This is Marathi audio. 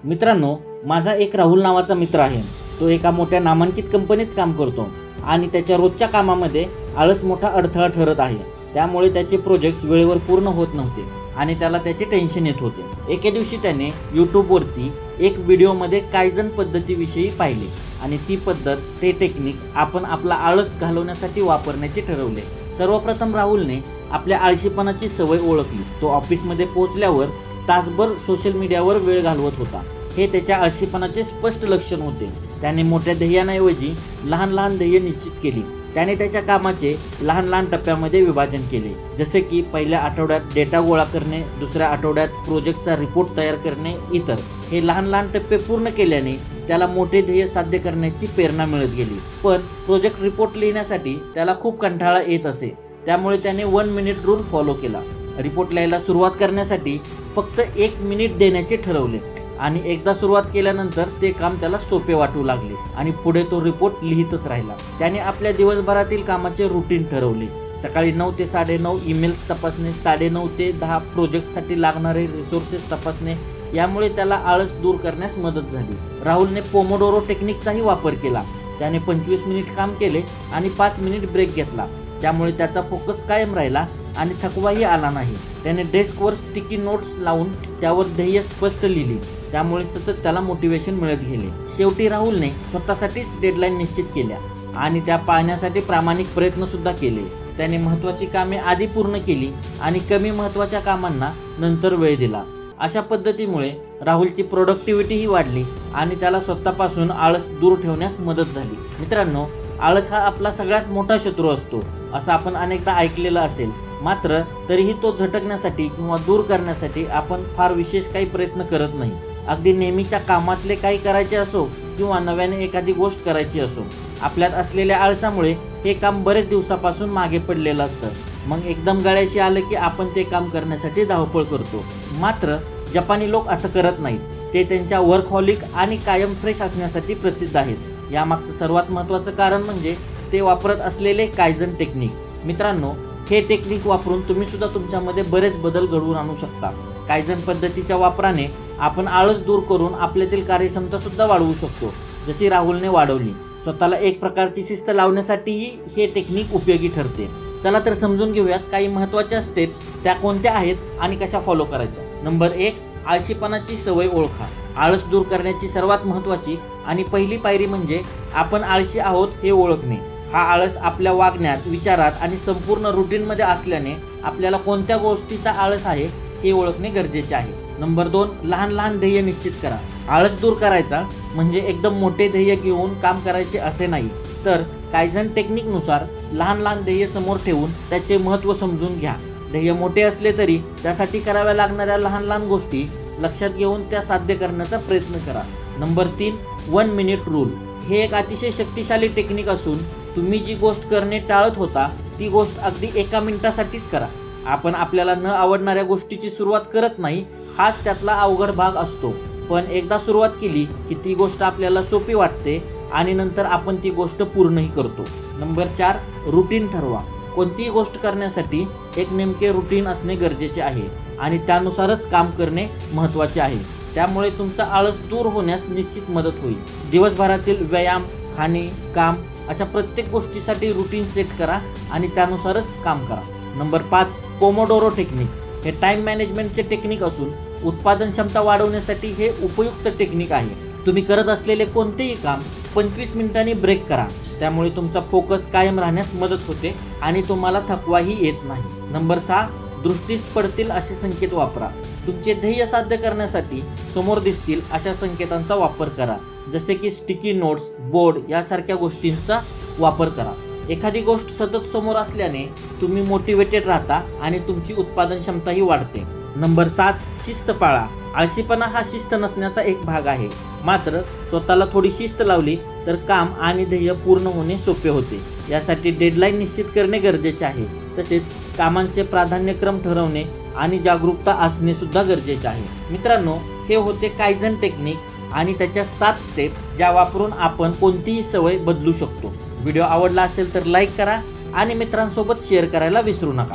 मित्रांनो, माझा एक राहुल नावाचा मित्र आहे। तो एका मोठ्या नामांकित कंपनीत काम करतो आणि त्याच्या रोजच्या कामामध्ये आळस मोठा अडथळा ठरत आहे। त्यामुळे त्याचे प्रोजेक्ट्स वेळेवर पूर्ण होत नव्हते आणि त्याला त्याचे टेन्शन येत होते। एके दिवशी त्याने YouTube वरती एक व्हिडिओमध्ये कायझन पद्धतीविषयी पाहिले आणि ती पद्धत, ते टेक्निक आपण आपला आळस घालवण्यासाठी वापरण्याचे ठरवले। सर्वप्रथम राहुलने आपल्या आळशीपणाची सवय ओळखली। तो ऑफिसमध्ये पोहोचल्यावर तासभर सोशल मीडियावर वेळ घालवत होता। हे त्याच्या आळशीपणाचे स्पष्ट लक्षण होते। त्याने मोठ्या ध्येयांऐवजी लहान लहान ध्येय निश्चित केली। त्याने त्याच्या कामाचे लहान लहान टप्प्यामध्ये विभाजन केले, जसे की पहिल्या आठवड्यात डेटा गोळा करणे, दुसऱ्या आठवड्यात प्रोजेक्टचा रिपोर्ट तयार करणे इतर। हे लहान लहान टप्पे पूर्ण केल्याने त्याला मोठे ध्येय साध्य करण्याची प्रेरणा मिळत गेली। पण प्रोजेक्ट रिपोर्ट लिहिण्यासाठी त्याला खूप कंटाळा येत असे। त्यामुळे त्याने 1 मिनिट रूल फॉलो केला। रिपोर्ट लिहायला सुरुवात करण्यासाठी फक्त 1 मिनिट देण्याचे ठरवले आणि एकदा सुरुवात केल्यानंतर ते काम त्याला सोपे वाटू लागले आणि पुढे तो रिपोर्ट लिहितच राहिला। त्याने आपल्या दिवसभरातील कामाचे रुटीन ठरवले। सकाळी 9 ते 9:30 ईमेल्स तपासणे, 9:30 ते 10 प्रोजेक्टसाठी लागणारे रिसोर्सेस तपासणे। यामुळे त्याला आळस दूर करण्यास मदत झाली। राहुलने पोमोडोरो टेक्निकचाही वापर केला। त्याने 25 मिनिट काम केले आणि 5 मिनिट ब्रेक घेतला। त्यामुळे त्याचा फोकस कायम राहिला आणि थकवाही आला नाही। त्याने डेस्कवर स्टिकी नोट्स लावून त्यावर ध्येय स्पष्ट लिहिली। त्यामुळे सतत त्याला मोटिवेशन मिळत गेले। शेवटी राहुलने स्वतःसाठीच डेडलाईन निश्चित केल्या आणि त्या पाळण्यासाठी प्रामाणिक प्रयत्न सुद्धा केले। त्याने महत्त्वाची कामे आधी पूर्ण केली आणि कमी महत्त्वाच्या कामांना नंतर वेळ दिला। अशा पद्धतीमुळे राहुलची प्रोडक्टिव्हिटीही वाढली आणि त्याला स्वतःपासून आळस दूर ठेवण्यास मदत झाली। मित्रांनो, आळस हा आपला सगळ्यात मोठा शत्रू असतो असं आपण अनेकदा ऐकलेलं असेल। मात्र तरीही तो झटकण्यासाठी किंवा दूर करण्यासाठी आपण फार विशेष काही प्रयत्न करत नाही। अगदी नेहमीच्या कामातले काही करायचे असो किंवा नव्याने एखादी गोष्ट करायची असो, आपल्यात असलेल्या आळसामुळे हे काम बरेच दिवसापासून मागे पडलेलं असतं। मग एकदम गळ्याशी आलं की आपण ते काम करण्यासाठी धावपळ करतो। मात्र जपानी लोक असं करत नाहीत। ते त्यांच्या वर्कहॉलिक आणि कायम फ्रेश असण्यासाठी प्रसिद्ध आहेत। यामागचं सर्वात महत्त्वाचं कारण म्हणजे ते वापरत असलेले कायझन टेक्निक। मित्रांनो, हे टेक्निक वापरून तुम्ही सुद्धा तुमच्यामध्ये बरेच बदल घडवून आणू शकता। कायझन पद्धतीच्या वापराने आपण आळस दूर करून आपल्यातील कार्यक्षमता सुद्धा वाढवू शकतो, जशी राहुलने वाढवली। स्वतःला एक प्रकारची शिस्त लावण्यासाठीही हे टेक्निक उपयोगी ठरते। चला तर समजून घेऊयात काही महत्त्वाच्या स्टेप्स, त्या कोणत्या आहेत आणि कशा फॉलो करायच्या। नंबर 1, आळशीपणाची सवय ओळखा। आळस दूर करण्याची सर्वात महत्त्वाची आणि पहिली पायरी म्हणजे आपण आळशी आहोत हे ओळखणे। हा आळस आपल्या वागण्यात, विचारात आणि संपूर्ण रुटीनमध्ये असल्याने आपल्याला कोणत्या गोष्टीचा आळस आहे हे ओळखणे गरजेचे आहे। नंबर 2, लहान लहान ध्येय निश्चित करा। आळस दूर करायचा म्हणजे एकदम मोठे ध्येय घेऊन काम करायचे असे नाही, तर कायझन टेक्निकनुसार लहान लहान ध्येय समोर ठेवून त्याचे महत्त्व समजून घ्या। ध्येय मोठे असले तरी त्यासाठी कराव्या लागणाऱ्या लहान लहान गोष्टी लक्षात घेऊन त्या साध्य करण्याचा प्रयत्न करा। Number 3, 1 minute rule. हे एक अतिशय शक्तिशाली टेक्निक असून तुम्ही जी गोष्ट करणे टाळत होता ती गोष्ट अगदी 1 मिनिटासाठीच करा। आपण आपल्याला न आवडणाऱ्या गोष्टीची सुरुवात करत नाही, हाच त्यातला अवघड भाग असतो। पण एकदा सुरुवात केली की ती गोष्ट आपल्याला सोपी वाटते आणि नंतर आपण ती गोष्ट पूर्णही करतो। नंबर 4, रुटीन ठरवा। कोणतीही गोष्ट करण्यासाठी एक नेमके रुटीन असणे गरजेचे आहे आणि त्यानुसारच काम करणे महत्त्वाचे आहे। त्यामुळे तुमचा आळस दूर होण्यास निश्चित मदत होईल। दिवसभरातील व्यायाम, खाणे, काम अशा प्रत्येक गोष्टीसाठी रुटीन सेट करा आणि त्यानुसारच काम करा। Number 5, Pomodoro technique. हे टाइम मॅनेजमेंटचे टेक्निक असून उत्पादन क्षमता वाढवण्यासाठी हे उपयुक्त टेक्निक आहे। तुम्ही करत असलेले कोणतेही काम 25 मिनिटांनी ब्रेक करा। त्यामुळे तुमचा फोकस कायम राहण्यास मदत होते आणि तुम्हाला थकवाही येत नाही। नंबर 6, दृष्टीस पडतील असे संकेत वापरा। तुमचे ध्येय साध्य करण्यासाठी समोर दिसतील अशा संकेतांचा वापर करा, जसे की स्टिकी नोट्स, बोर्ड यासारख्या गोष्टींचा वापर करा। एखादी गोष्ट सतत समोर असल्याने तुम्ही मोटिवेटेड राहता आणि तुमची उत्पादन क्षमताही वाढते। नंबर 7, शिस्त पाळा। आळशीपणा हा शिस्त नसण्याचा एक भाग आहे। मात्र स्वतःला थोडी शिस्त लावली तर काम आणि ध्येय पूर्ण होणे सोपे होते। यासाठी डेडलाईन निश्चित करणे गरजेचे आहे। तसेच कामांचे प्राधान्यक्रम ठरवणे आणि जागरूकता असणे सुद्धा गरजेचे आहे। मित्रांनो, हे होते कायझन टेक्निक आणि त्याच्या 7 स्टेप, ज्या वापरून आपण कोणतीही सवय बदलू शकतो। व्हिडिओ आवडला असेल तर लाईक करा आणि मित्रांसोबत शेअर करायला विसरू नका।